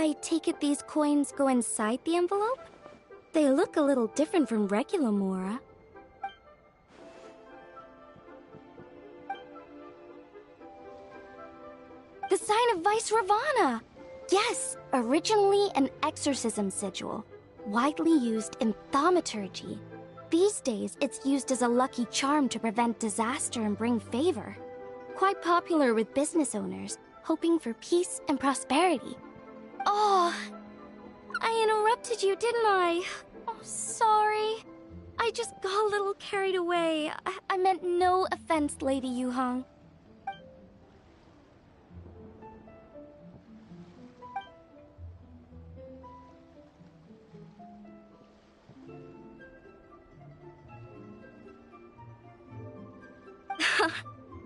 I take it these coins go inside the envelope? They look a little different from regular Mora. The sign of Vice Ravana! Yes, originally an exorcism sigil, widely used in thaumaturgy. These days, it's used as a lucky charm to prevent disaster and bring favor. Quite popular with business owners, hoping for peace and prosperity. Oh, I interrupted you, didn't I? Oh, sorry. I just got a little carried away. I meant no offense, Lady Yuhong.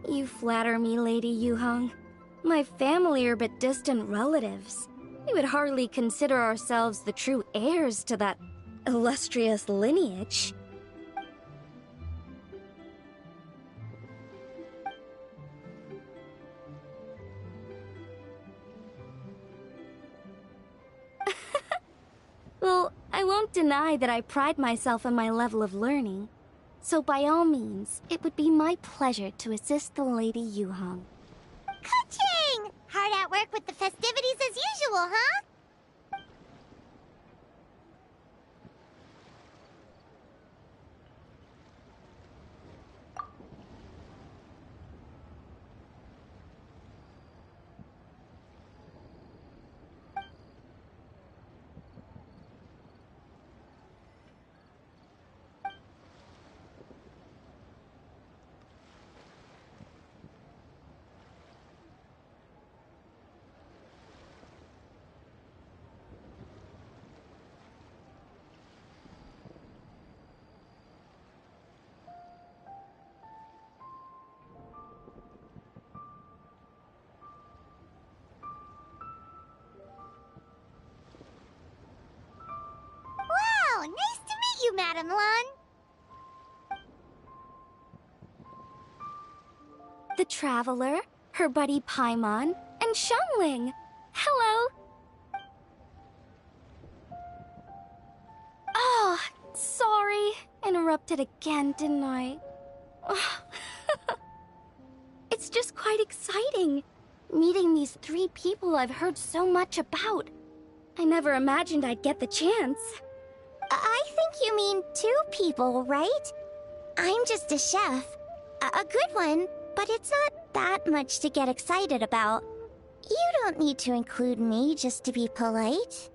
You flatter me, Lady Yuhong. My family are but distant relatives. We would hardly consider ourselves the true heirs to that illustrious lineage. Well, I won't deny that I pride myself on my level of learning. So by all means, it would be my pleasure to assist the Lady Yuhong. Ka-ching! Hard at work with the festivities as usual, huh? Wow, nice to meet you, Madam Lun. The Traveler, her buddy Paimon, and Xiangling. Hello! Oh, sorry. Interrupted again, didn't I? It's just quite exciting. Meeting these 3 people I've heard so much about. I never imagined I'd get the chance. I think you mean 2 people, right? I'm just a chef. A good one, but it's not that much to get excited about. You don't need to include me just to be polite.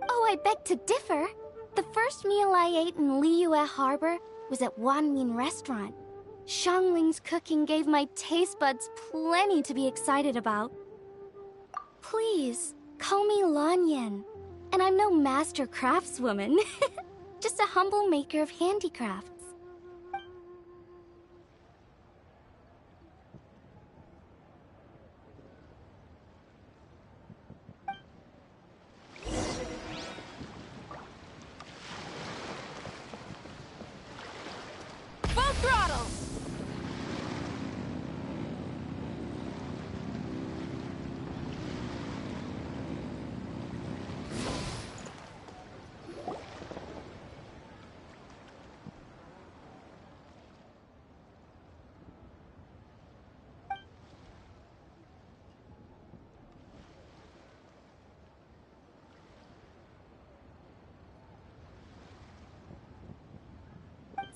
Oh, I beg to differ. The first meal I ate in Liyue Harbor was at Wanmin Restaurant. Xiangling's cooking gave my taste buds plenty to be excited about. Please, call me Lanyan. And I'm no master craftswoman. Just a humble maker of handicrafts. Full throttle!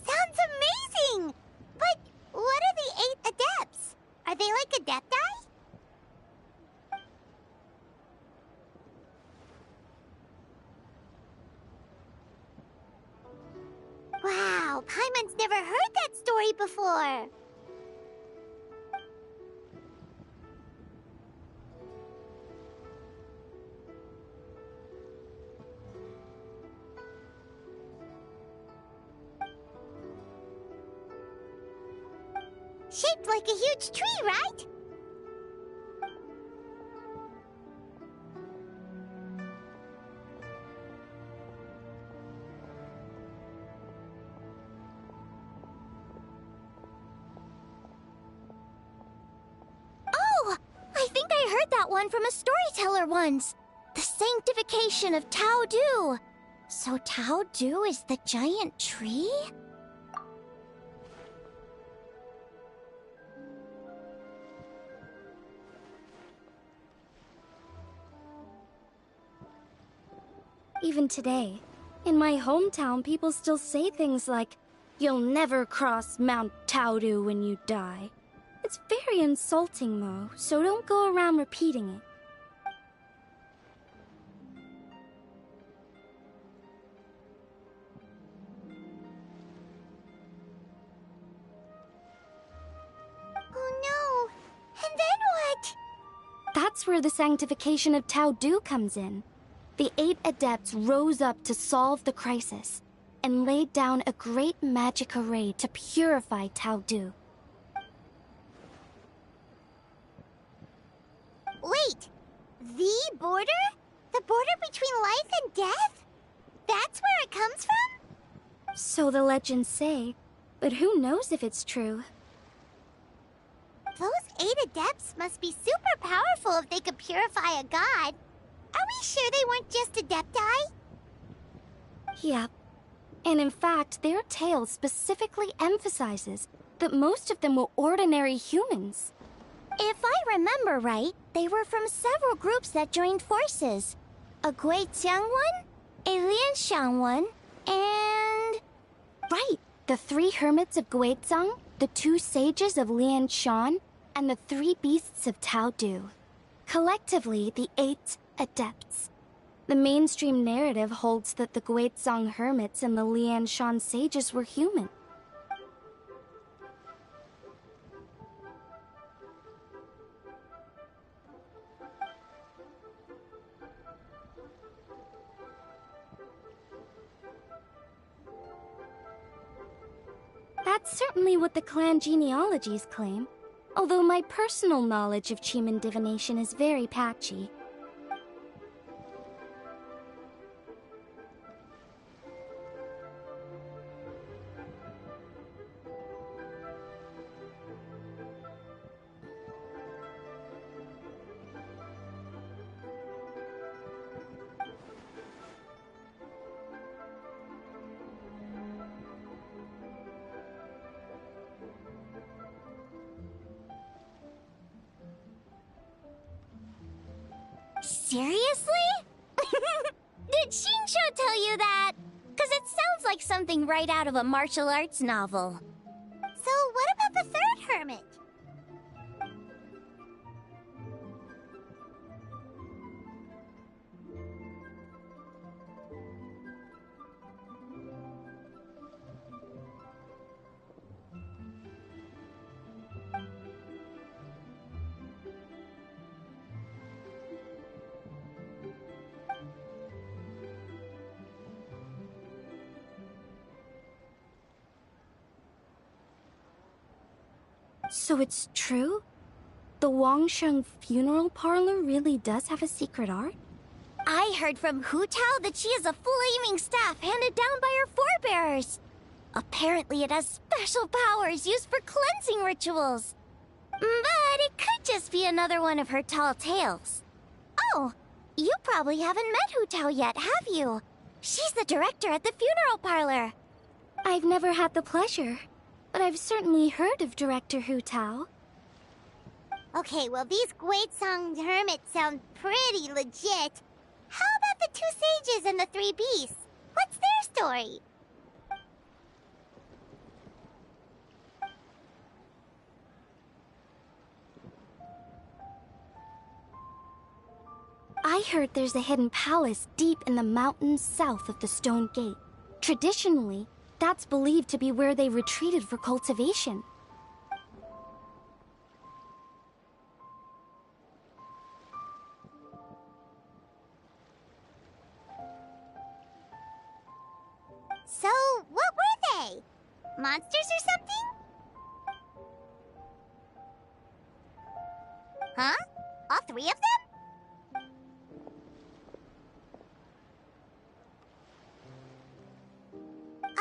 Sounds amazing! But what are the 8 adepts? Are they like adepti? Wow, Paimon's never heard that story before. Shaped like a huge tree, right? Oh! I think I heard that one from a storyteller once. The sanctification of Tao Du. So Tao Du is the giant tree? Even today, in my hometown, people still say things like, "You'll never cross Mount Taodu when you die." It's very insulting, though, so don't go around repeating it. Oh no! And then what? That's where the sanctification of Taodu comes in. The 8 adepts rose up to solve the crisis, and laid down a great magic array to purify Taodu. Wait! The border? The border between life and death? That's where it comes from? So the legends say, but who knows if it's true? Those 8 adepts must be super powerful if they could purify a god. Are we sure they weren't just adepti? Yep. And in fact, their tale specifically emphasizes that most of them were ordinary humans. If I remember right, they were from several groups that joined forces. A Guiqiang one, a Lianxiang one, and... Right! The 3 hermits of Guizhang, the 2 sages of Lianshan, and the 3 beasts of Taodu. Collectively, the 8 adepts. The mainstream narrative holds that the Guizhang hermits and the Lianshan sages were human. That's certainly what the clan genealogies claim, although my personal knowledge of Chiman divination is very patchy. Seriously? Did Shinsho tell you that? Because it sounds like something right out of a martial arts novel. So what about the 3rd hermit? So it's true? The Wangsheng funeral parlor really does have a secret art? I heard from Hu Tao that she has a flaming staff handed down by her forebears. Apparently it has special powers used for cleansing rituals. But it could just be another one of her tall tales. Oh, you probably haven't met Hu Tao yet, have you? She's the director at the funeral parlor. I've never had the pleasure, but I've certainly heard of Director Hu Tao. Okay, well these Guizhang hermits sound pretty legit. How about the 2 sages and the 3 beasts? What's their story? I heard there's a hidden palace deep in the mountains south of the Stone Gate. Traditionally, that's believed to be where they retreated for cultivation. So, what were they? Monsters or something? Huh? All 3 of them?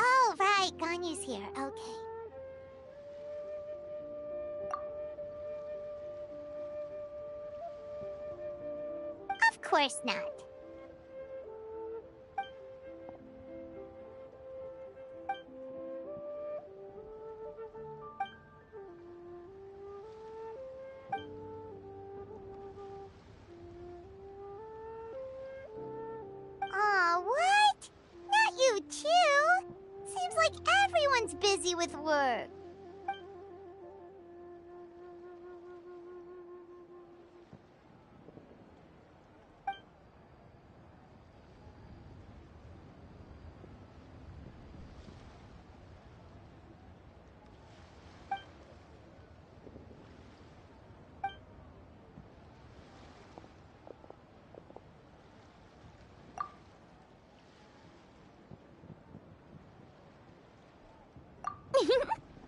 Oh, right, Ganyu's here. Okay. Of course not. like everyone's busy with work.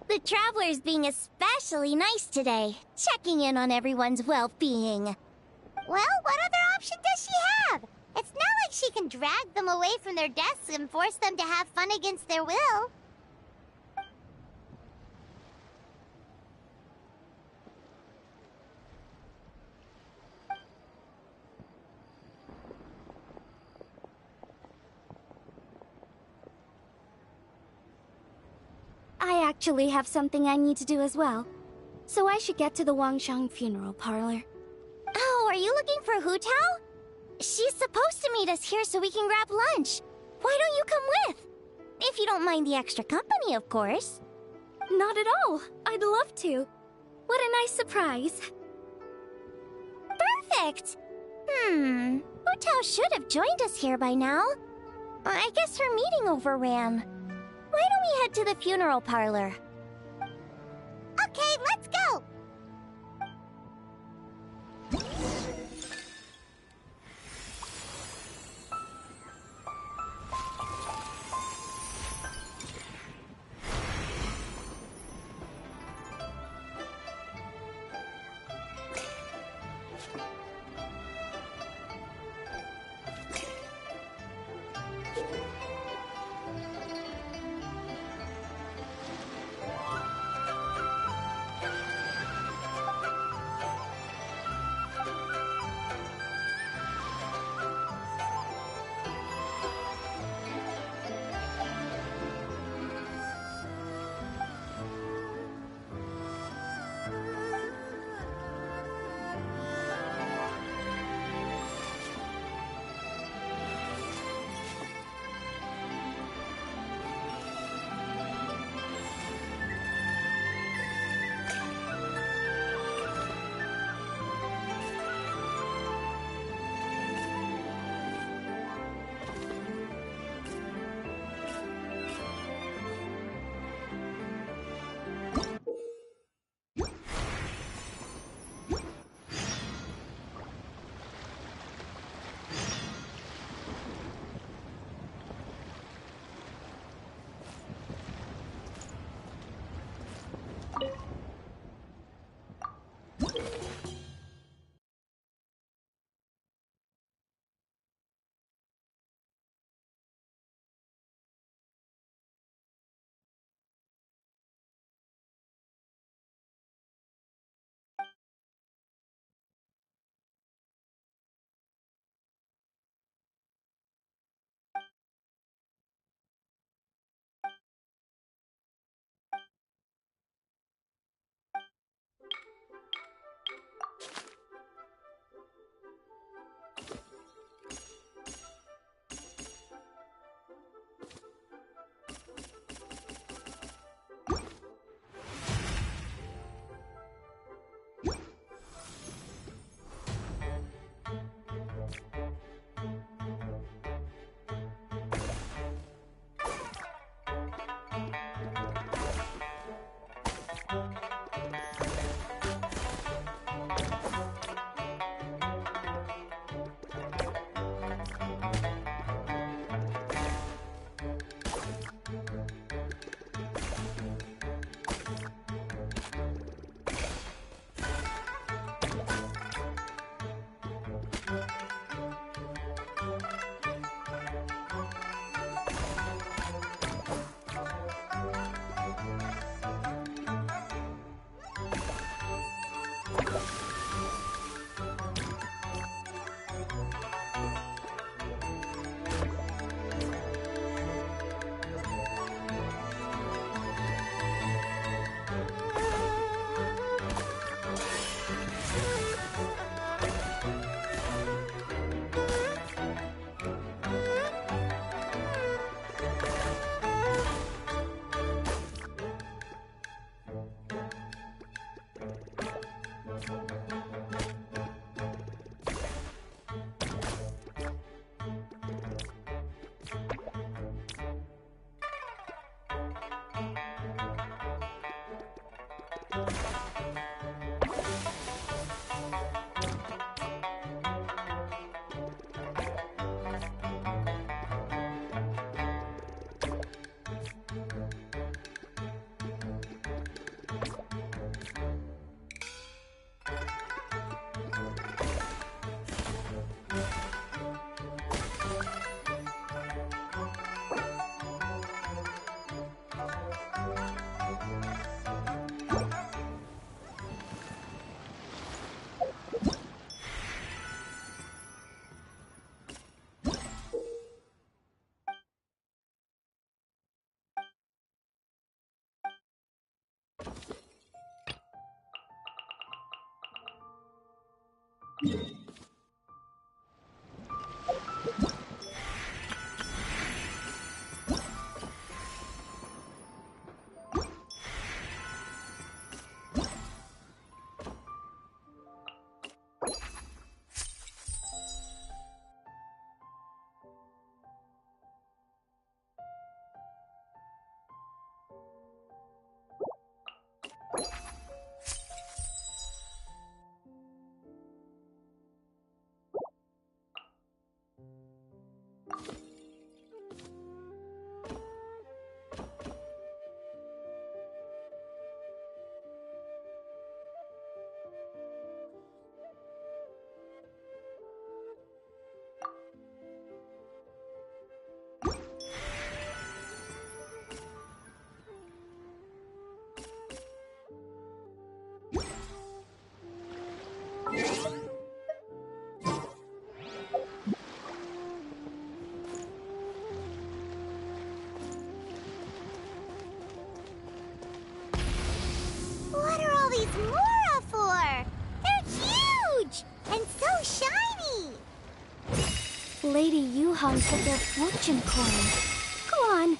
The Traveler's being especially nice today, checking in on everyone's well-being. Well, what other option does she have? It's not like she can drag them away from their desks and force them to have fun against their will. I actually have something I need to do as well. So I should get to the Wangshang funeral parlor. Oh, are you looking for Hu Tao? She's supposed to meet us here so we can grab lunch. Why don't you come with? If you don't mind the extra company, of course. Not at all. I'd love to. What a nice surprise. Perfect! Hu Tao should have joined us here by now. I guess her meeting overran. Why don't we head to the funeral parlor? Okay, let's go! What are all these Mora for? They're huge! And so shiny! Lady Yuhan took their fortune coin. Go on,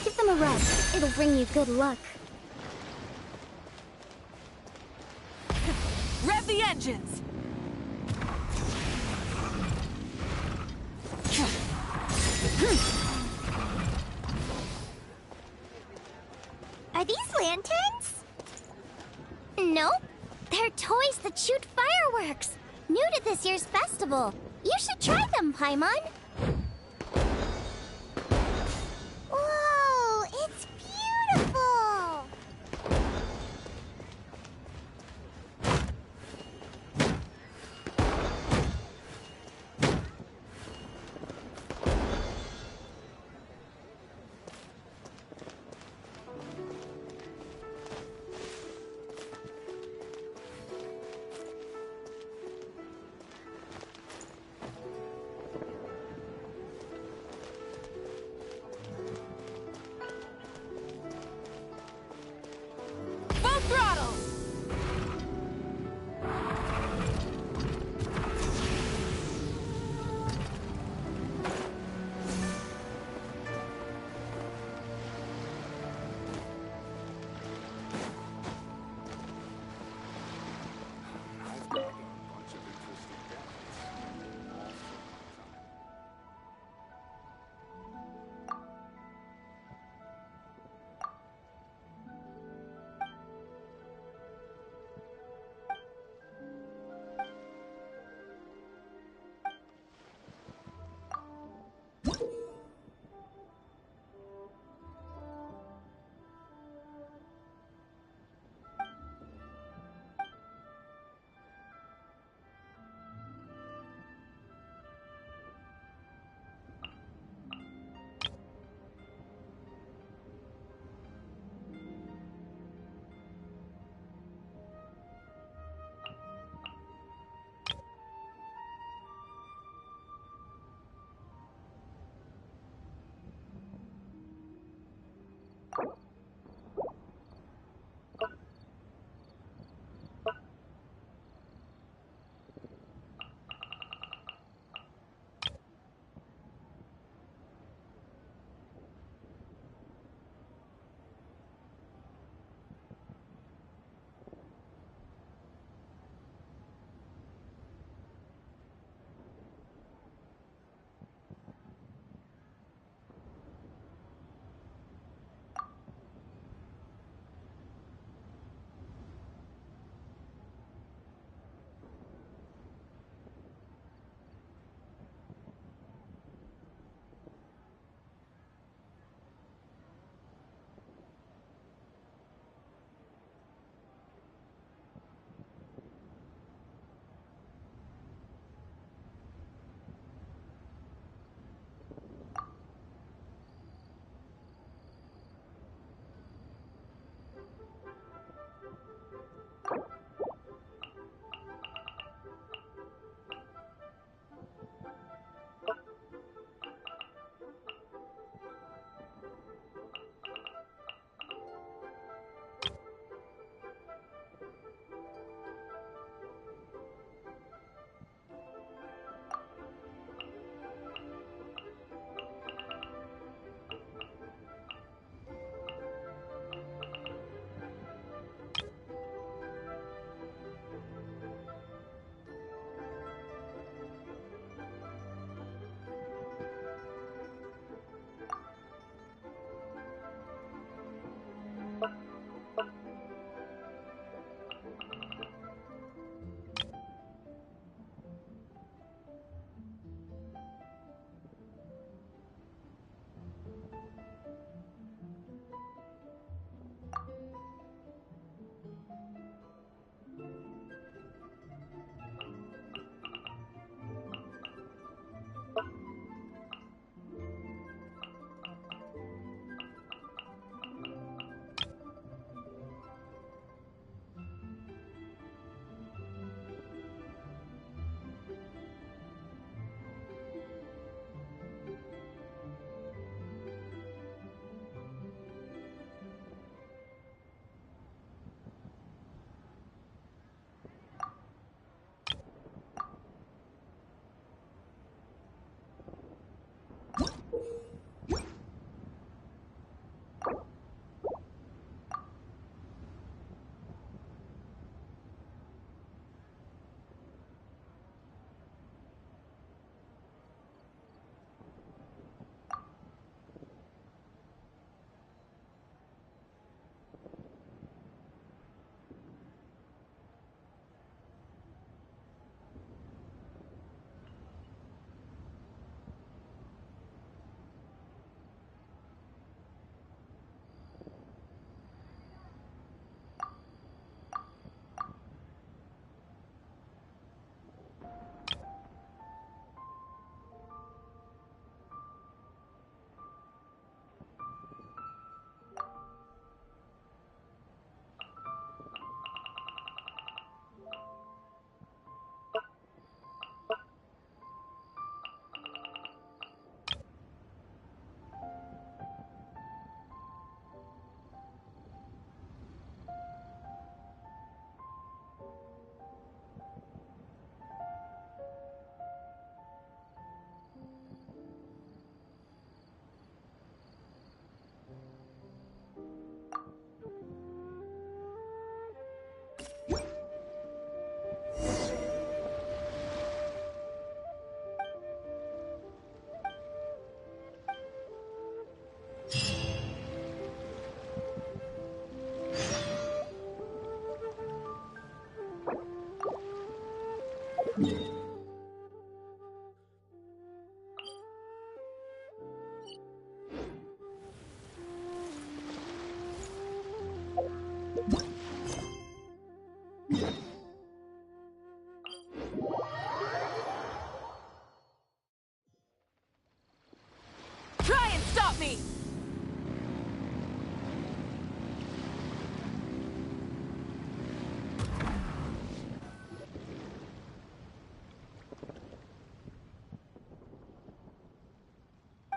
give them a rub. It'll bring you good luck. Rev the engines! Are these lanterns? Nope. They're toys that shoot fireworks. New to this year's festival. You should try them, Paimon. Whoa, it's beautiful!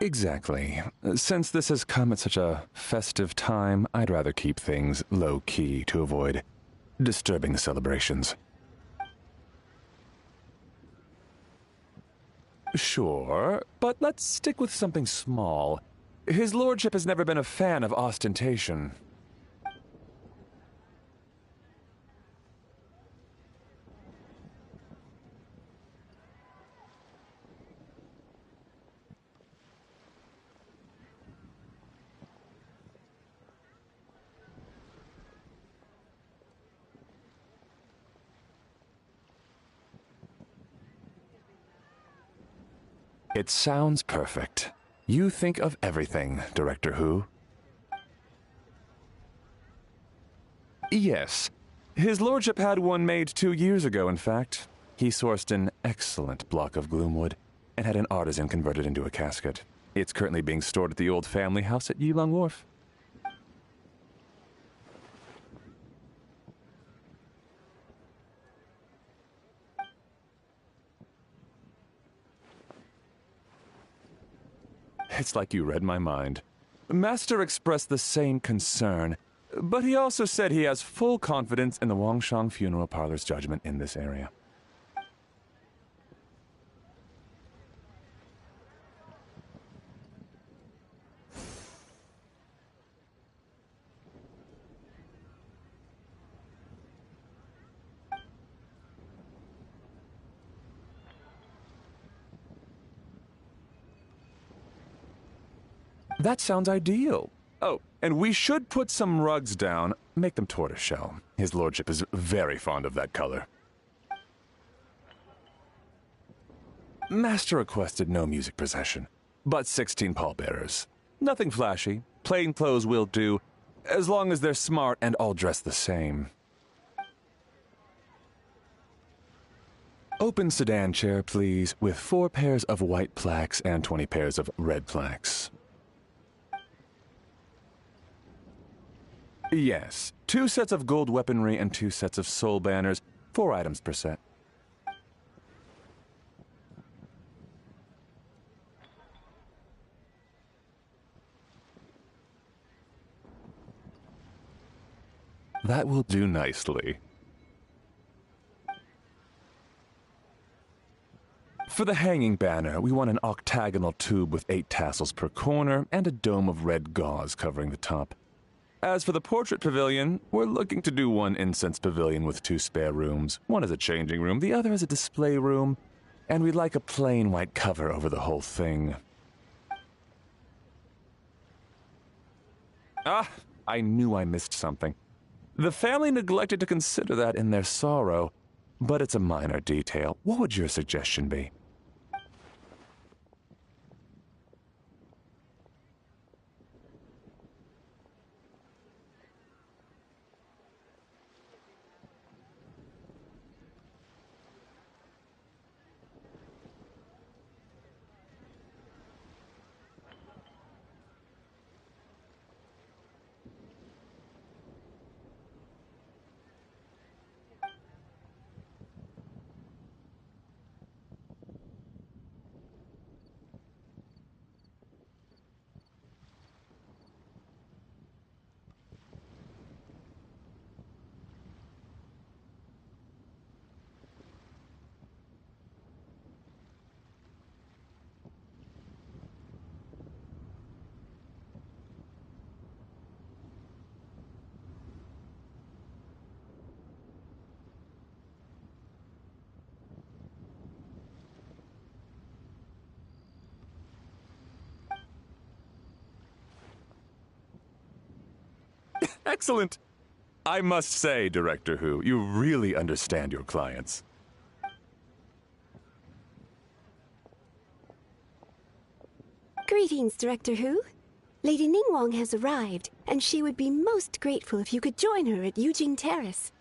Exactly. Since this has come at such a festive time, I'd rather keep things low-key to avoid disturbing the celebrations. Sure, but let's stick with something small. His lordship has never been a fan of ostentation. It sounds perfect. You think of everything, Director Who. Yes. His lordship had one made 2 years ago, in fact. He sourced an excellent block of gloomwood and had an artisan convert it into a casket. It's currently being stored at the old family house at Yilong Wharf. It's like you read my mind. Master expressed the same concern, but he also said he has full confidence in the Wangshang Funeral Parlor's judgment in this area. That sounds ideal. Oh, and we should put some rugs down. Make them tortoiseshell. His lordship is very fond of that color. Master requested no music procession, but 16 pallbearers. Nothing flashy. Plain clothes will do, as long as they're smart and all dressed the same. Open sedan chair, please, with 4 pairs of white plaques and 20 pairs of red plaques. Yes, 2 sets of gold weaponry and 2 sets of soul banners, 4 items per set. That will do nicely. For the hanging banner, we want an octagonal tube with 8 tassels per corner and a dome of red gauze covering the top. As for the portrait pavilion, we're looking to do one incense pavilion with 2 spare rooms. One is a changing room, the other is a display room, and we'd like a plain white cover over the whole thing. Ah, I knew I missed something. The family neglected to consider that in their sorrow, but it's a minor detail. What would your suggestion be? Excellent! I must say, Director Who, you really understand your clients. Greetings, Director Who. Lady Ningguang has arrived, and she would be most grateful if you could join her at Yujing Terrace.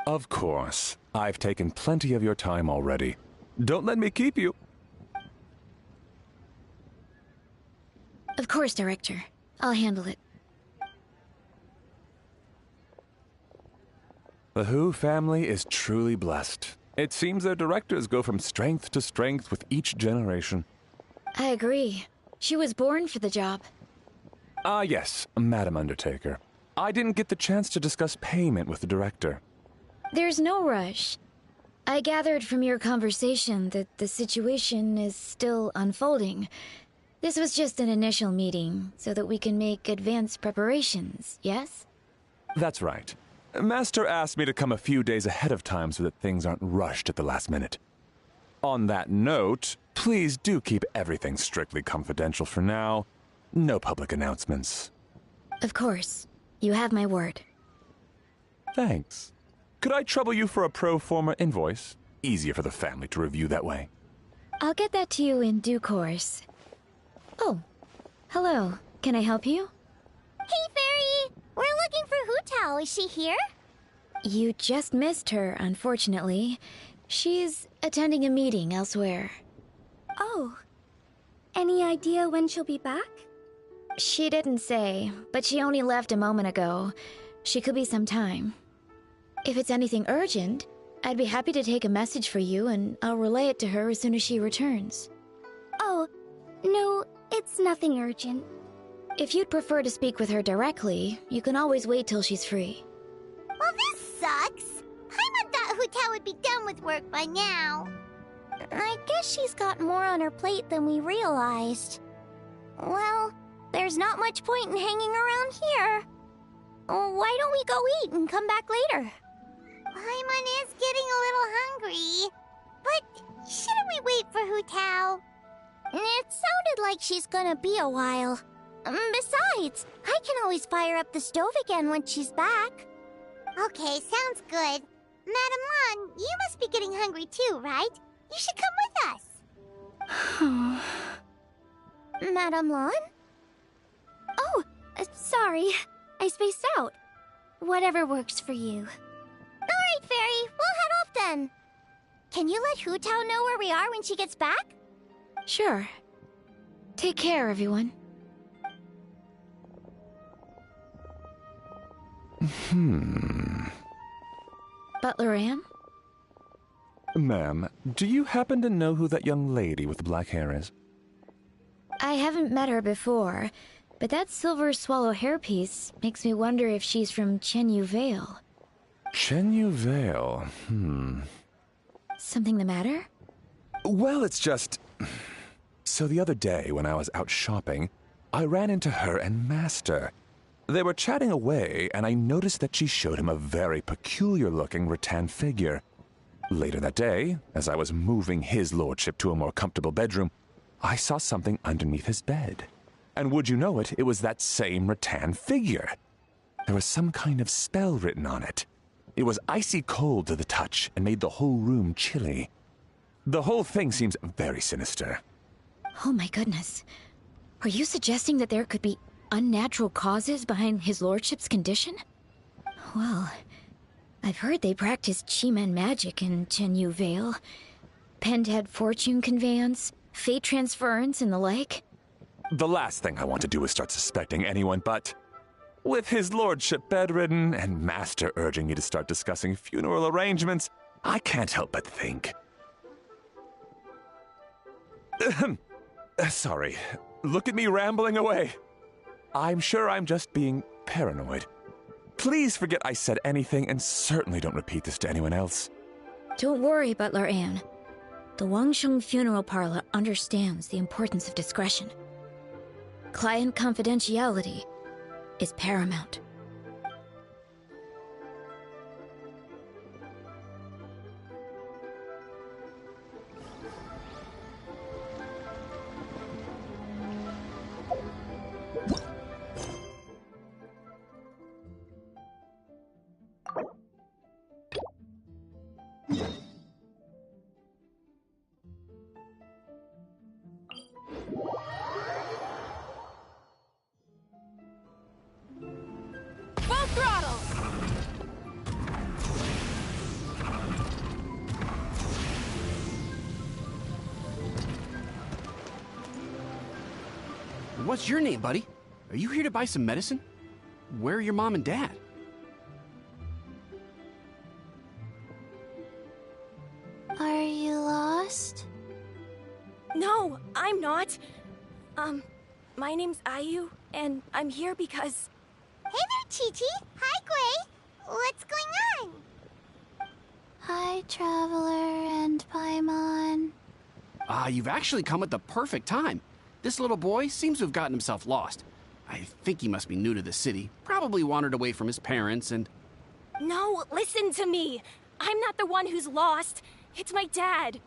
Of course. I've taken plenty of your time already. Don't let me keep you. Of course, Director. I'll handle it. The Hu family is truly blessed. It seems their directors go from strength to strength with each generation. I agree. She was born for the job. Ah, yes, Madam Undertaker. I didn't get the chance to discuss payment with the director. There's no rush. I gathered from your conversation that the situation is still unfolding. This was just an initial meeting, so that we can make advanced preparations, yes? That's right. Master asked me to come a few days ahead of time so that things aren't rushed at the last minute. On that note, please do keep everything strictly confidential for now. No public announcements. Of course. You have my word. Thanks. Could I trouble you for a pro forma invoice? Easier for the family to review that way. I'll get that to you in due course. Oh, hello. Can I help you? Hey, Fairy! We're looking for Hu Tao. Is she here? You just missed her, unfortunately. She's attending a meeting elsewhere. Oh. Any idea when she'll be back? She didn't say, but she only left a moment ago. She could be some time. If it's anything urgent, I'd be happy to take a message for you and I'll relay it to her as soon as she returns. Oh, no, it's nothing urgent. If you'd prefer to speak with her directly, you can always wait till she's free. Well, this sucks. Paimon thought Hu Tao would be done with work by now. I guess she's got more on her plate than we realized. Well, there's not much point in hanging around here. Why don't we go eat and come back later? Paimon is getting a little hungry. But shouldn't we wait for Hu Tao? It sounded like she's gonna be a while. Besides, I can always fire up the stove again when she's back. Okay, sounds good. Madam Lan, you must be getting hungry too, right? You should come with us. Madam Lan? Oh, sorry. I spaced out. Whatever works for you. Alright, Fairy, we'll head off then. Can you let Hu Tao know where we are when she gets back? Sure. Take care, everyone. Butler Anne? Ma'am, do you happen to know who that young lady with the black hair is? I haven't met her before, but that silver swallow hairpiece makes me wonder if she's from Chenyu Vale. Chenyu Vale, Something the matter? Well, it's just... So the other day, when I was out shopping, I ran into her and Master. They were chatting away, and I noticed that she showed him a very peculiar-looking rattan figure. Later that day, as I was moving his lordship to a more comfortable bedroom, I saw something underneath his bed. And would you know it, it was that same rattan figure. There was some kind of spell written on it. It was icy cold to the touch and made the whole room chilly. The whole thing seems very sinister. Oh my goodness. Are you suggesting that there could be unnatural causes behind his lordship's condition? Well, I've heard they practice Chi-Man magic in Chenyu Vale. Pentad fortune conveyance, fate transference, and the like. The last thing I want to do is start suspecting anyone, but... With his lordship bedridden and Master urging me to start discussing funeral arrangements, I can't help but think. Sorry. Look at me rambling away. I'm sure I'm just being paranoid. Please forget I said anything and certainly don't repeat this to anyone else. Don't worry, Butler Anne. The Wangsheng Funeral Parlor understands the importance of discretion. Client confidentiality is paramount. What's your name, buddy? Are you here to buy some medicine? Where are your mom and dad? Are you lost? No, I'm not. My name's Ayu, and I'm here because... Hey there, Chi-Chi! Hi, Gui! What's going on? Hi, Traveler and Paimon. You've actually come at the perfect time. This little boy seems to have gotten himself lost. I think he must be new to the city. Probably wandered away from his parents and... No, listen to me! I'm not the one who's lost. It's my dad.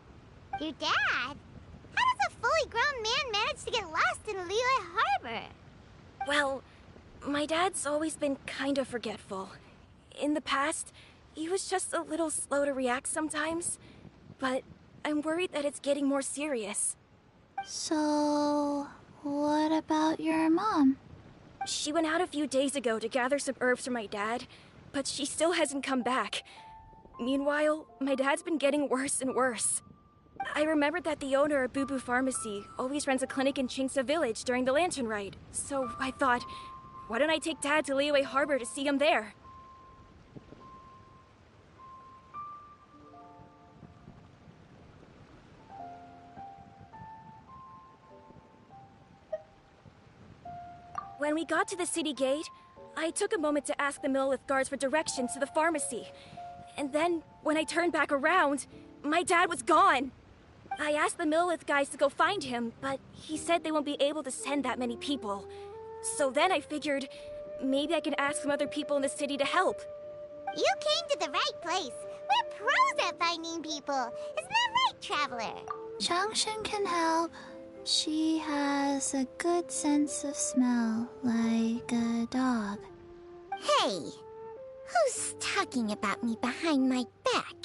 Your dad? How does a fully grown man manage to get lost in Liyue Harbor? Well, my dad's always been kind of forgetful. In the past, he was just a little slow to react sometimes. But I'm worried that it's getting more serious. So, what about your mom? She went out a few days ago to gather some herbs for my dad, but she still hasn't come back. Meanwhile, my dad's been getting worse and worse. I remembered that the owner of Boo Boo Pharmacy always runs a clinic in Chingsa Village during the Lantern Rite, so I thought, why don't I take Dad to Liyue Harbor to see him there? When we got to the city gate, I took a moment to ask the Millelith guards for directions to the pharmacy. And then, when I turned back around, my dad was gone. I asked the Millelith guys to go find him, but he said they won't be able to send that many people. So then I figured, maybe I can ask some other people in the city to help. You came to the right place. We're pros at finding people. Isn't that right, Traveler? Changshan can help. She has a good sense of smell, like a dog. Hey, who's talking about me behind my back?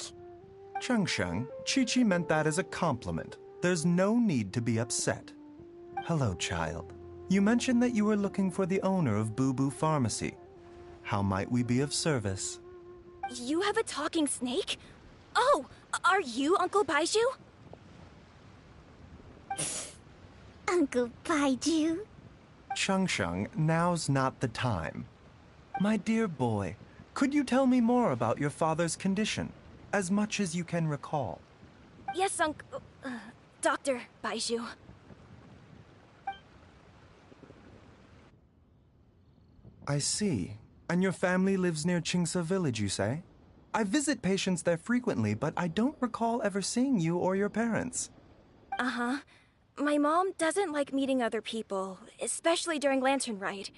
Changsheng, Chi-Chi meant that as a compliment. There's no need to be upset. Hello, child. You mentioned that you were looking for the owner of Boo Boo Pharmacy. How might we be of service? You have a talking snake? Oh, are you Uncle Baiju? Uncle Baiju? Changsheng, now's not the time. My dear boy, could you tell me more about your father's condition? As much as you can recall. Yes, Dr. Baiju. I see. And your family lives near Chingsa Village, you say? I visit patients there frequently, but I don't recall ever seeing you or your parents. Uh-huh. My mom doesn't like meeting other people, especially during Lantern Rite.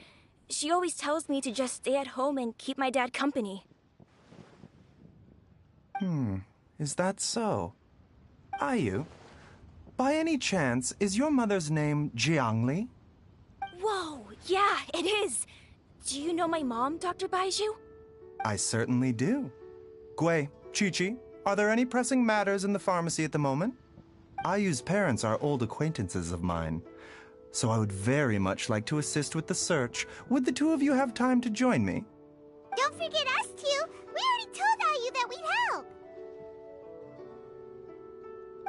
She always tells me to just stay at home and keep my dad company. Is that so? Ayu, by any chance, is your mother's name Jiangli? Whoa, yeah, it is! Do you know my mom, Dr. Baiju? I certainly do. Gui, Chi-Chi, are there any pressing matters in the pharmacy at the moment? Ayu's parents are old acquaintances of mine, so I would very much like to assist with the search. Would the two of you have time to join me? Don't forget us two. We already told Ayu that we'd help.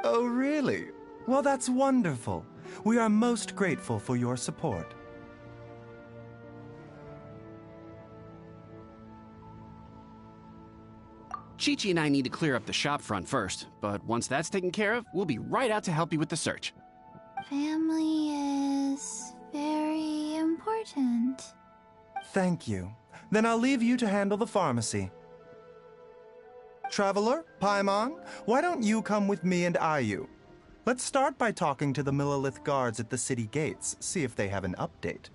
Oh, really? Well, that's wonderful. We are most grateful for your support. Chi-Chi and I need to clear up the shop front first, but once that's taken care of, we'll be right out to help you with the search. Family is very important. Thank you. Then I'll leave you to handle the pharmacy. Traveler, Paimon, why don't you come with me and Ayu? Let's start by talking to the Millelith guards at the city gates, see if they have an update.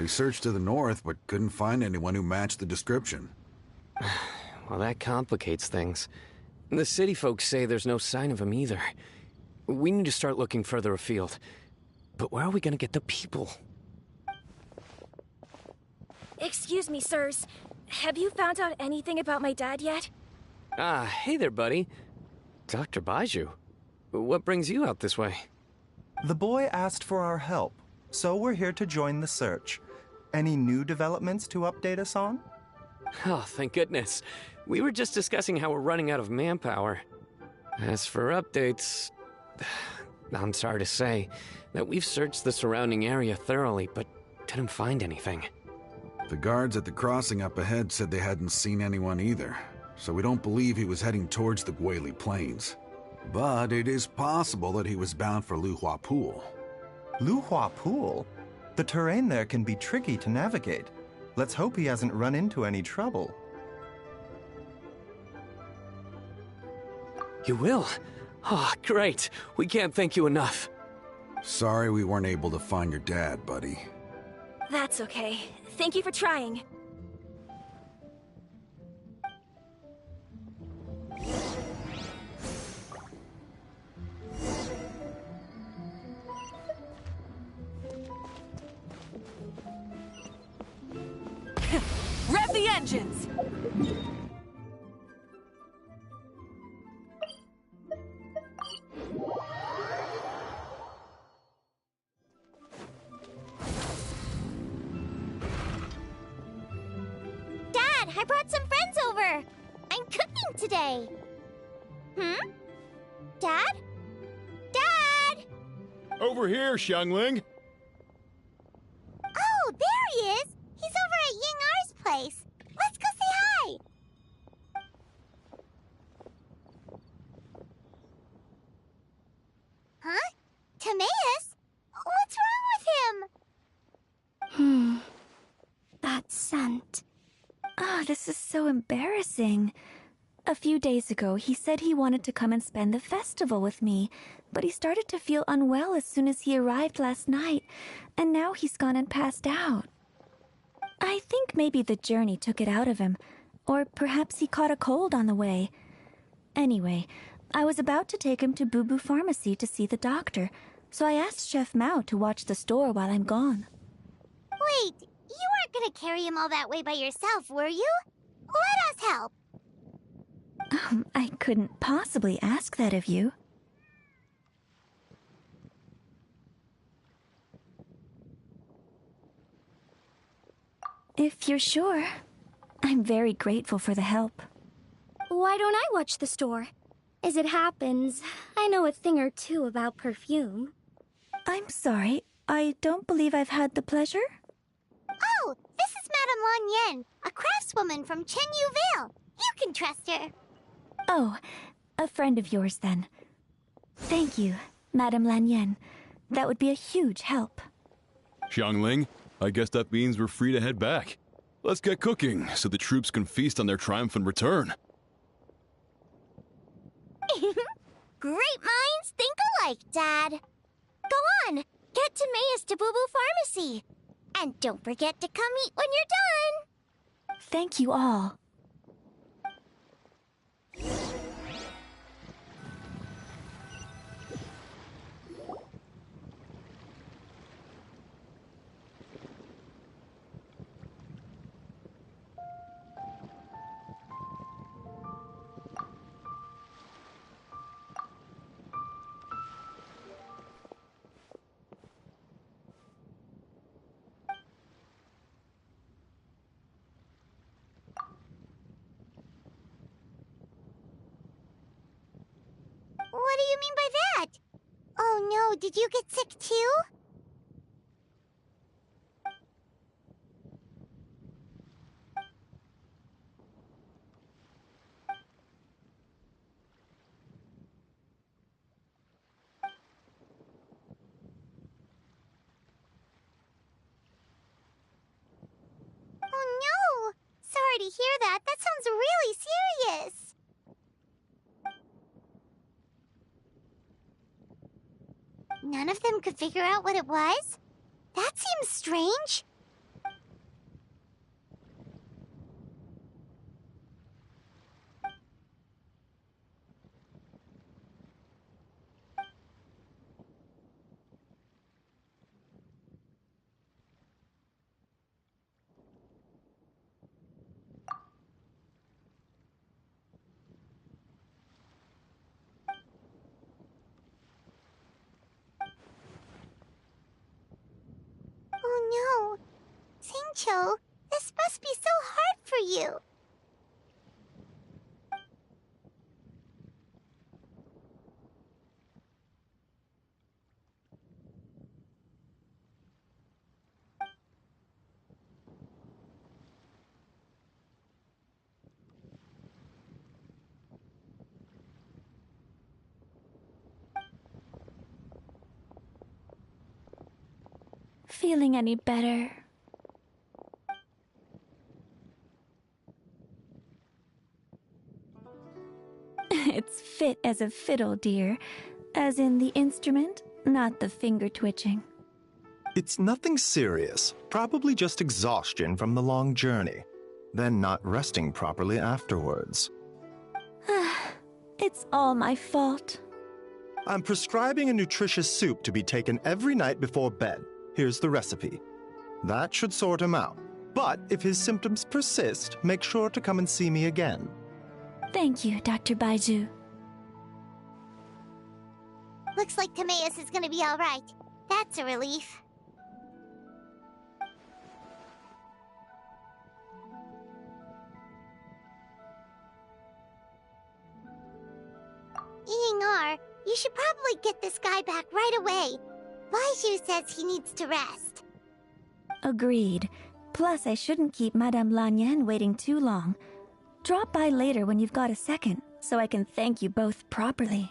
We searched to the north, but couldn't find anyone who matched the description. Well, that complicates things. The city folks say there's no sign of him either. We need to start looking further afield. But where are we gonna get the people? Excuse me, sirs. Have you found out anything about my dad yet? Ah, hey there, buddy. Dr. Baiju. What brings you out this way? The boy asked for our help, so we're here to join the search. Any new developments to update us on? Oh, thank goodness. We were just discussing how we're running out of manpower. As for updates, I'm sorry to say that we've searched the surrounding area thoroughly, but didn't find anything. The guards at the crossing up ahead said they hadn't seen anyone either, so we don't believe he was heading towards the Guili Plains. But it is possible that he was bound for Luhua Pool. Luhua Pool? The terrain there can be tricky to navigate. Let's hope he hasn't run into any trouble. You will? Oh, great. We can't thank you enough. Sorry we weren't able to find your dad, buddy. That's okay. Thank you for trying. Rev the engines! Dad, I brought some friends over. I'm cooking today. Dad? Dad! Over here, Xiangling. Oh, there he is. He's over at Ying-Ar's place. Let's go say hi. Huh? Timaeus? What's wrong with him? That scent. This is so embarrassing. A few days ago, he said he wanted to come and spend the festival with me, but he started to feel unwell as soon as he arrived last night, and now he's gone and passed out. I think maybe the journey took it out of him, or perhaps he caught a cold on the way. Anyway, I was about to take him to Boo Boo Pharmacy to see the doctor, so I asked Chef Mao to watch the store while I'm gone. Wait, you weren't gonna carry him all that way by yourself, were you? Let us help. I couldn't possibly ask that of you. If you're sure, I'm very grateful for the help. Why don't I watch the store? As it happens, I know a thing or two about perfume. I'm sorry, I don't believe I've had the pleasure. Oh, this is Madame Lan Yen, a craftswoman from Chenyu Vale. You can trust her. Oh, a friend of yours then. Thank you, Madame Lan Yen. That would be a huge help. Xiangling, I guess that means we're free to head back. Let's get cooking so the troops can feast on their triumphant return. Great minds think alike, Dad. Go on, get Timaeus to Boo Boo Pharmacy. And don't forget to come eat when you're done. Thank you all. What do you mean by that? Oh no, did you get sick too? Oh no! Sorry to hear that. That sounds really serious. None of them could figure out what it was? That seems strange. Xingqiu, this must be so hard for you. Feeling any better? It's fit as a fiddle, dear. As in the instrument, not the finger twitching. It's nothing serious. Probably just exhaustion from the long journey. Then not resting properly afterwards. It's all my fault. I'm prescribing a nutritious soup to be taken every night before bed. Here's the recipe. That should sort him out. But if his symptoms persist, make sure to come and see me again. Thank you, Dr. Baizhu. Looks like Timaeus is gonna be alright. That's a relief. Ying-ar, you should probably get this guy back right away. Baizhu says he needs to rest. Agreed. Plus, I shouldn't keep Madame Lanyan waiting too long. Drop by later when you've got a second, so I can thank you both properly.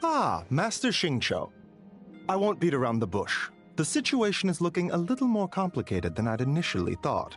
Ah, Master Xingqiu. I won't beat around the bush. The situation is looking a little more complicated than I'd initially thought.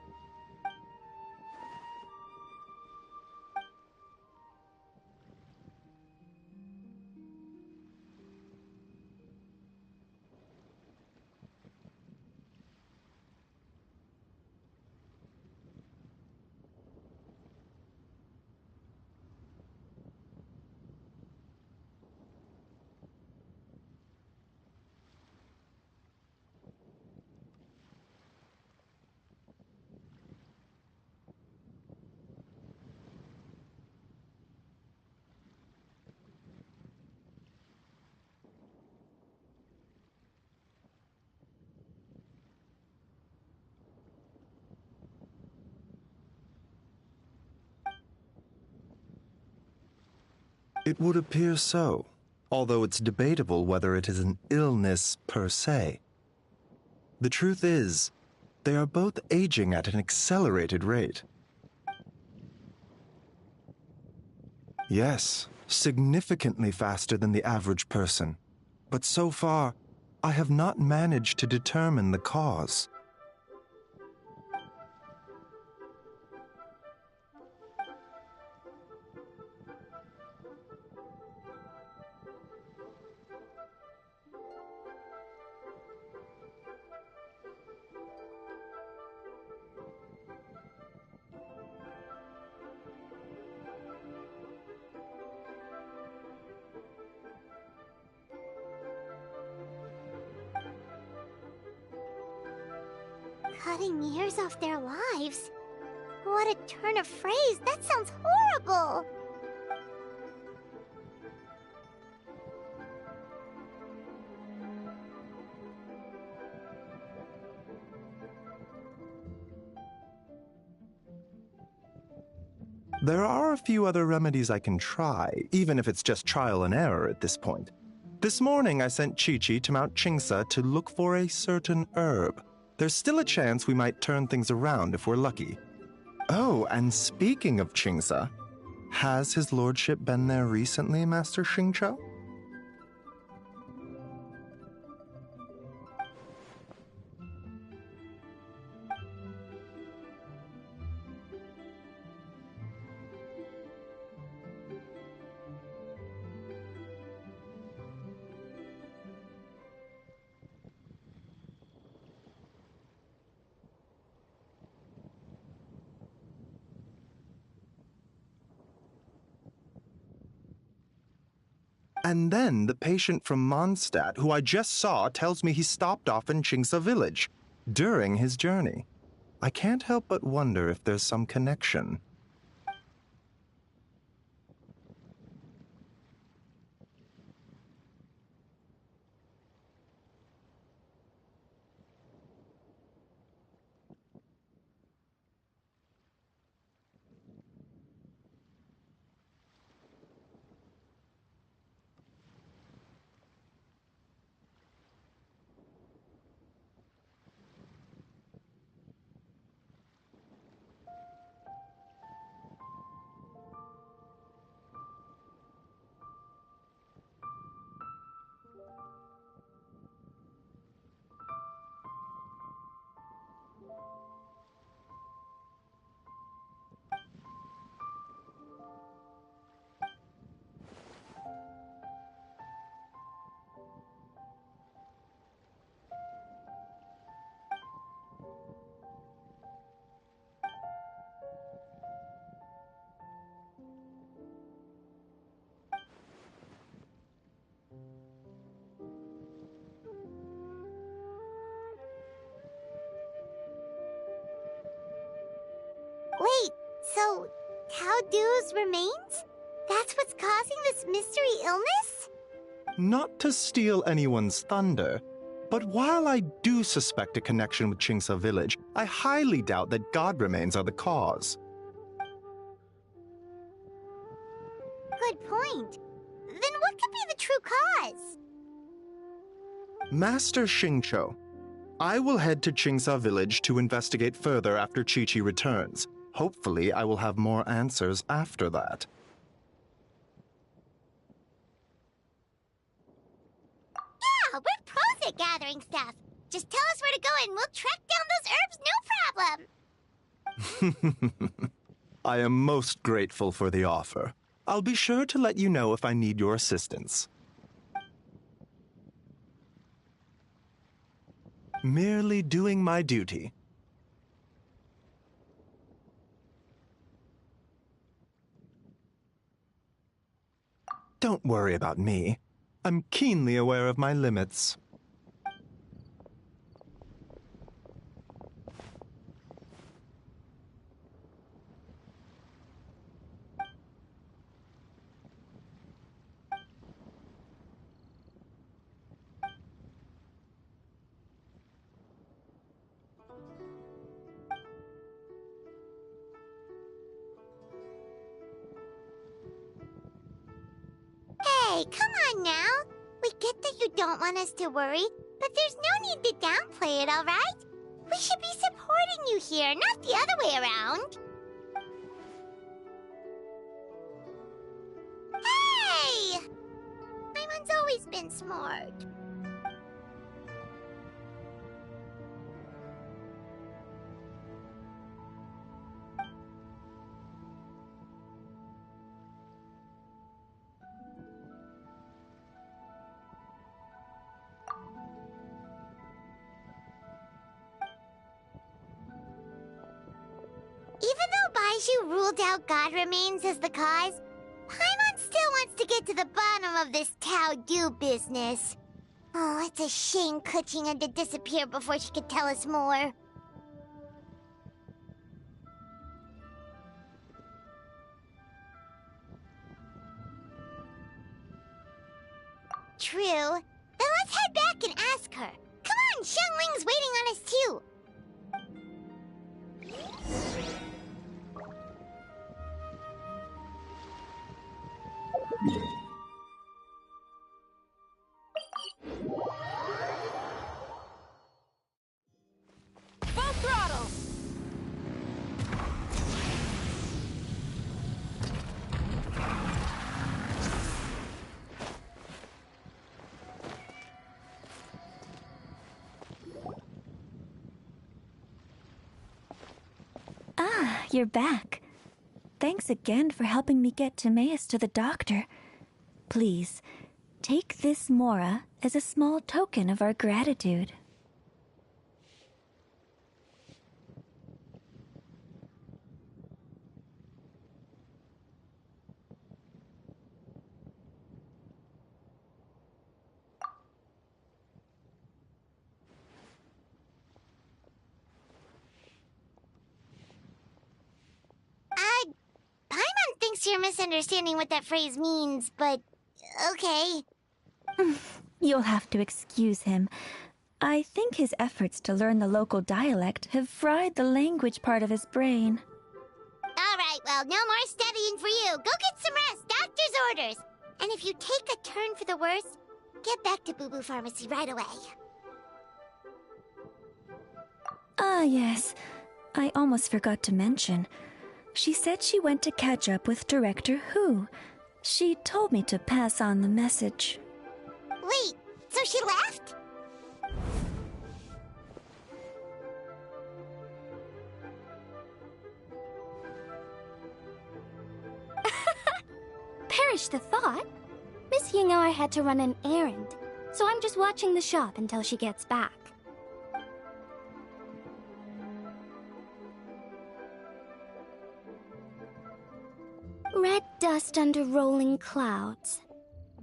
It would appear so, although it's debatable whether it is an illness per se. The truth is, they are both aging at an accelerated rate. Yes, significantly faster than the average person. But so far, I have not managed to determine the cause. Cutting years off their lives? What a turn of phrase! That sounds horrible! There are a few other remedies I can try, even if it's just trial and error at this point. This morning I sent Chi-Chi to Mount Qingsa to look for a certain herb. There's still a chance we might turn things around if we're lucky. Oh, and speaking of Qingsa, has his lordship been there recently, Master Xingqiu? And then the patient from Mondstadt, who I just saw, tells me he stopped off in Qingsa village during his journey. I can't help but wonder if there's some connection. So, Tao Du's remains? That's what's causing this mystery illness? Not to steal anyone's thunder, but while I do suspect a connection with Qingce village, I highly doubt that god remains are the cause. Good point. Then what could be the true cause? Master Xingqiu, I will head to Qingce village to investigate further after Qiqi returns. Hopefully, I will have more answers after that. Yeah, we're pros at gathering stuff. Just tell us where to go and we'll track down those herbs, no problem. I am most grateful for the offer. I'll be sure to let you know if I need your assistance. Merely doing my duty. Don't worry about me. I'm keenly aware of my limits. Hey, come on now. We get that you don't want us to worry, but there's no need to downplay it, all right? We should be supporting you here, not the other way around. Hey! Paimon's always been smart. Even though Baizhu ruled out God remains as the cause, Paimon still wants to get to the bottom of this Tao Du business. Oh, it's a shame Kuching had to disappear before she could tell us more. True. Then let's head back and ask her. Come on, Xiangling's waiting on us too. Full throttle! Ah, you're back. Thanks again for helping me get Timaeus to the doctor. Please, take this Mora as a small token of our gratitude. Paimon thinks you're misunderstanding what that phrase means, but okay. You'll have to excuse him. I think his efforts to learn the local dialect have fried the language part of his brain. Alright, well, no more studying for you. Go get some rest, doctor's orders. And if you take a turn for the worse, get back to Boo Boo Pharmacy right away. Ah, yes. I almost forgot to mention. She said she went to catch up with Director Hu. She told me to pass on the message. Wait, so she left? Perish the thought. Miss Ying'er had to run an errand, so I'm just watching the shop until she gets back. Red dust under rolling clouds.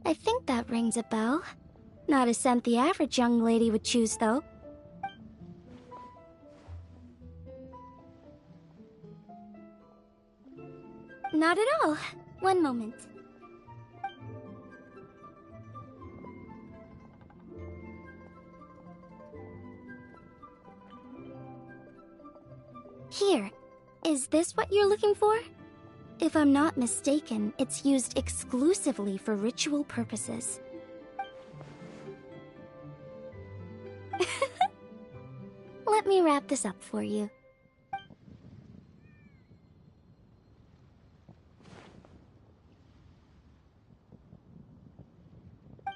I think that rings a bell. Not a scent the average young lady would choose, though. Not at all. One moment. Here. Is this what you're looking for? If I'm not mistaken, it's used exclusively for ritual purposes. Let me wrap this up for you.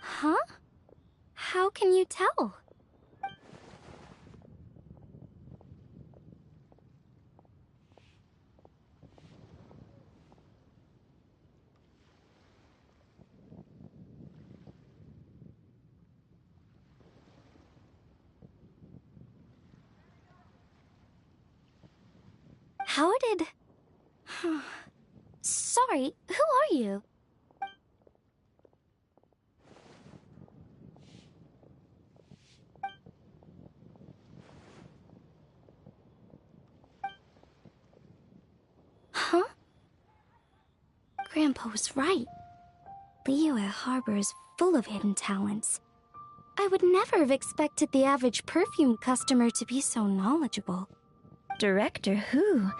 Huh? How can you tell? How did... Sorry, who are you? Huh? Grandpa was right. Liyue Harbor is full of hidden talents. I would never have expected the average perfume customer to be so knowledgeable. Director Who?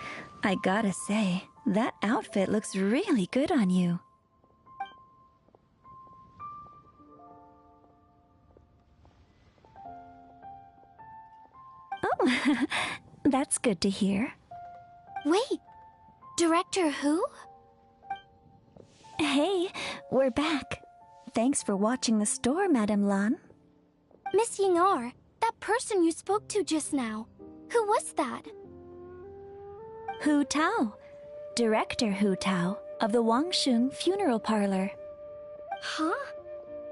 I gotta say, that outfit looks really good on you. Oh, that's good to hear. Wait, Director Who? Hey, we're back. Thanks for watching the store, Madame Lan. Miss Ying'er, that person you spoke to just now. Who was that? Hu Tao, Director Hu Tao of the Wangsheng Funeral Parlor. Huh?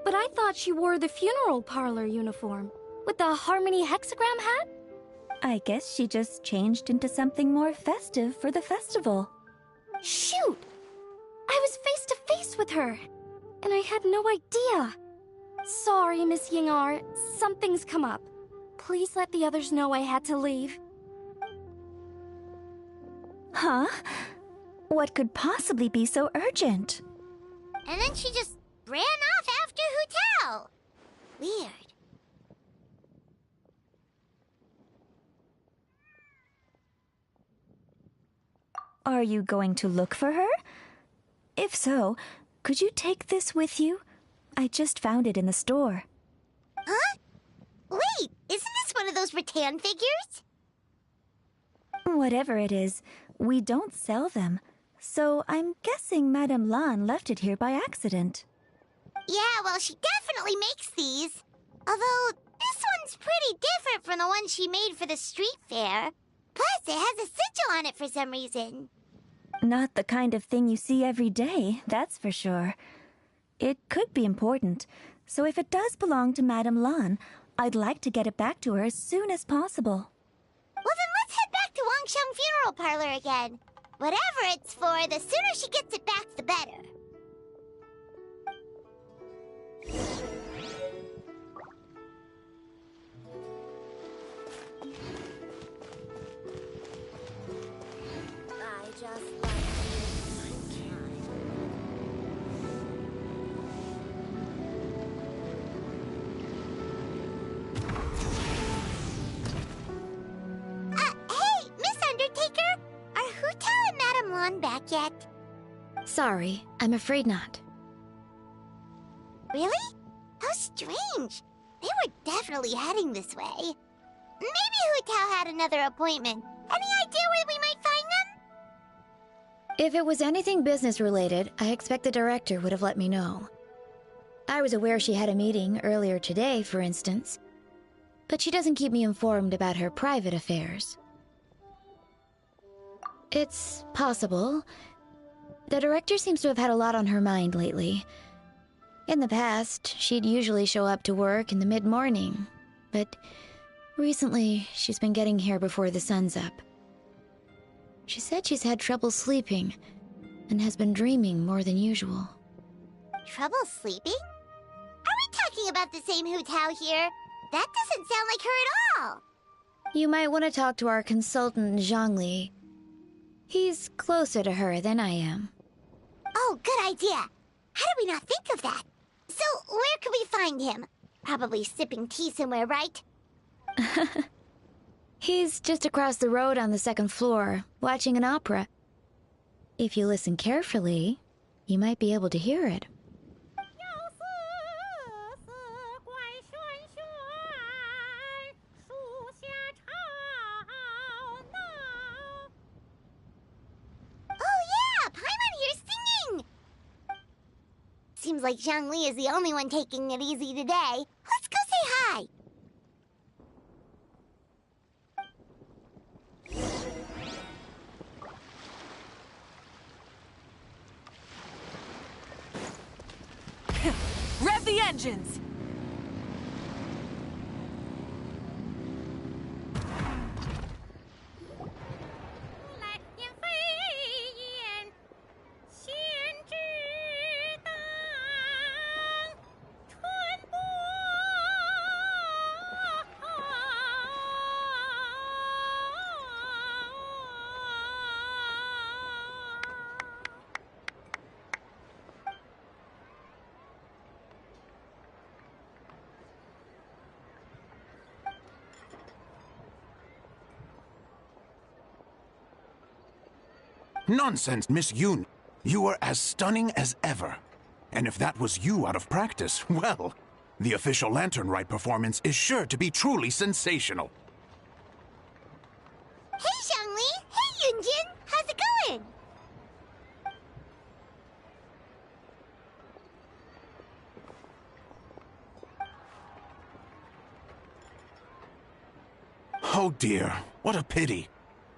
But I thought she wore the funeral parlor uniform, with the Harmony hexagram hat? I guess she just changed into something more festive for the festival. Shoot! I was face to face with her, and I had no idea. Sorry, Miss Ying'er, something's come up. Please let the others know I had to leave. Huh? What could possibly be so urgent? And then she just ran off after Hu Tao. Weird. Are you going to look for her? If so, could you take this with you? I just found it in the store. Huh? Wait, isn't this one of those rattan figures? Whatever it is, we don't sell them. So I'm guessing Madame Lan left it here by accident. Yeah, well, she definitely makes these. Although, this one's pretty different from the one she made for the street fair. Plus, it has a sigil on it for some reason. Not the kind of thing you see every day, that's for sure. It could be important, so if it does belong to Madame Lan, I'd like to get it back to her as soon as possible. Well, then let's head back to Wangsheng Funeral Parlor again. Whatever it's for, the sooner she gets it back, the better. I just like hey, Miss Undertaker! Are Hu Tao and Madame Lan back yet? Sorry, I'm afraid not. Really? How strange. They were definitely heading this way. Maybe Hu Tao had another appointment. Any idea where we might find them? If it was anything business related, I expect the director would have let me know. I was aware she had a meeting earlier today, for instance. But she doesn't keep me informed about her private affairs. It's possible. The director seems to have had a lot on her mind lately. In the past, she'd usually show up to work in the mid-morning, but recently she's been getting here before the sun's up. She said she's had trouble sleeping and has been dreaming more than usual. Trouble sleeping? Are we talking about the same Hu Tao here? That doesn't sound like her at all. You might want to talk to our consultant, Zhang Li. He's closer to her than I am. Oh, good idea. How did we not think of that? So, where can we find him? Probably sipping tea somewhere, right? He's just across the road on the second floor, watching an opera. If you listen carefully, you might be able to hear it. Oh yeah, Paimon here's singing! Seems like Zhongli is the only one taking it easy today. Let's go say hi! Rev the engines! Nonsense, Miss Yoon. You are as stunning as ever. And if that was you out of practice, well, the official Lantern Rite performance is sure to be truly sensational. Hey, Zhongli! Hey, Yunjin! How's it going? Oh dear, what a pity.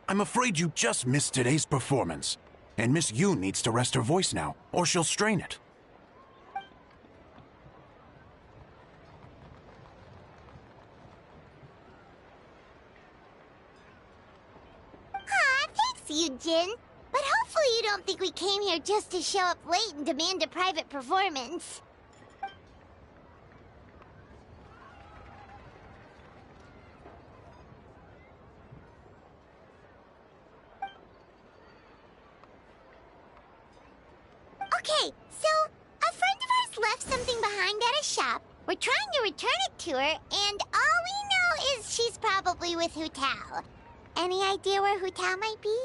I'm afraid you just missed today's performance. And Miss Yoon needs to rest her voice now, or she'll strain it. Aw, thanks, Yunjin. But hopefully you don't think we came here just to show up late and demand a private performance. Okay, so a friend of ours left something behind at a shop. We're trying to return it to her, and all we know is she's probably with Hu Tao. Any idea where Hu Tao might be?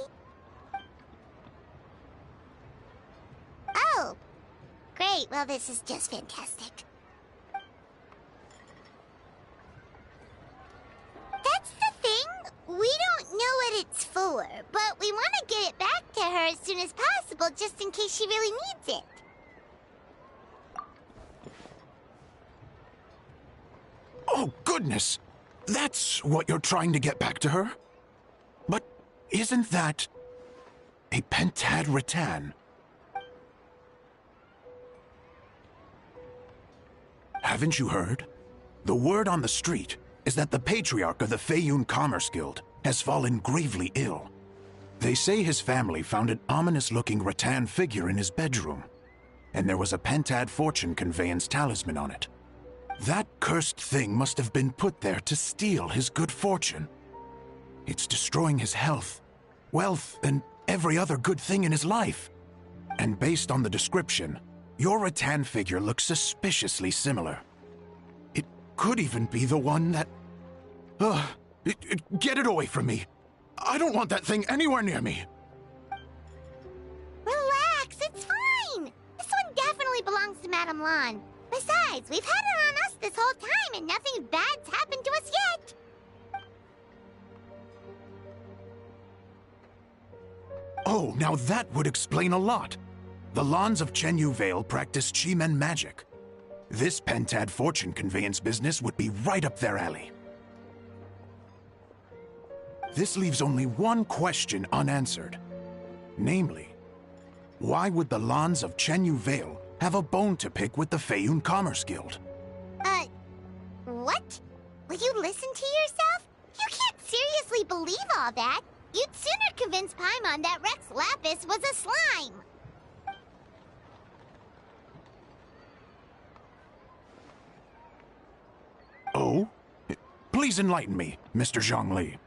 Oh, great. Well, this is just fantastic. That's the thing. We don't know what it's for, but we want to get it back to her as soon as possible just in case she really needs it. Oh, goodness! That's what you're trying to get back to her? But isn't that a pentad rattan? Haven't you heard? The word on the street is that the patriarch of the Feiyun Commerce Guild has fallen gravely ill. They say his family found an ominous-looking rattan figure in his bedroom, and there was a pentad fortune conveyance talisman on it. That cursed thing must have been put there to steal his good fortune. It's destroying his health, wealth, and every other good thing in his life. And based on the description, your rattan figure looks suspiciously similar. It could even be the one that... get it away from me. I don't want that thing anywhere near me. Relax, it's fine. This one definitely belongs to Madame Lan. Besides, we've had it on us this whole time and nothing bad's happened to us yet. Oh, now that would explain a lot. The Lans of Chenyu Vale practice Chi-Men magic. This pentad fortune conveyance business would be right up their alley. This leaves only one question unanswered. Namely, why would the Lans of Chenyu Vale have a bone to pick with the Feiyun Commerce Guild? What? Will you listen to yourself? You can't seriously believe all that. You'd sooner convince Paimon that Rex Lapis was a slime. Oh? Please enlighten me, Mr. Zhongli.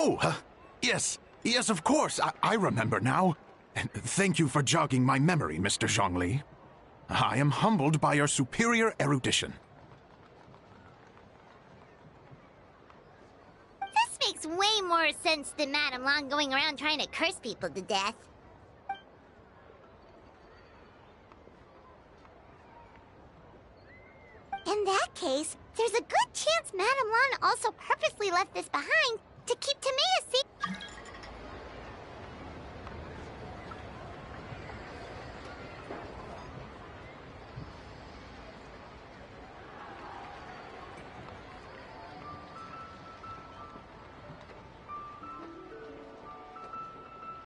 Oh, yes. Yes, of course. I remember now. And thank you for jogging my memory, Mr. Zhongli. I am humbled by your superior erudition. This makes way more sense than Madame Lan going around trying to curse people to death. In that case, there's a good chance Madame Lan also purposely left this behind to keep to